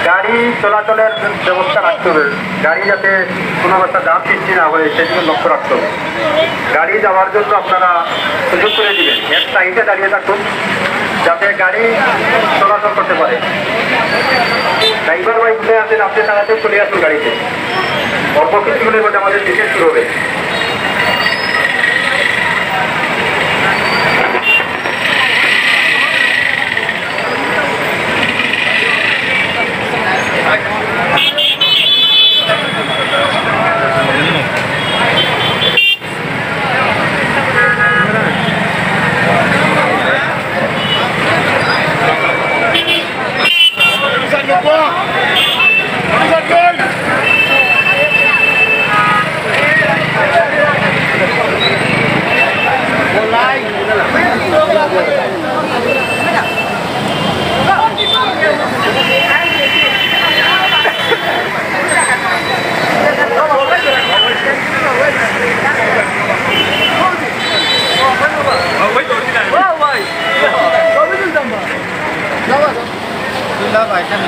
গাড়ি চলাচলের ব্যবস্থা রাখতে হবে, গাড়ি যাতে কোনো অবস্থা দাম সৃষ্টি না হয় সেদিকে লক্ষ্য রাখতে হবে। গাড়ি যাওয়ার জন্য আপনারা সুযোগ করে দিবেন, এক সাইডে দাঁড়িয়ে থাকুন যাতে গাড়ি চলাচল করতে পারে। ড্রাইভার ভাই ঘুরে আসেন, আপনি তাড়াতাড়ি চলে আসুন গাড়িতে, অল্প কিছুগুলোর মধ্যে আমাদের বিশেষ শুরু হবে। Lah, baik kan,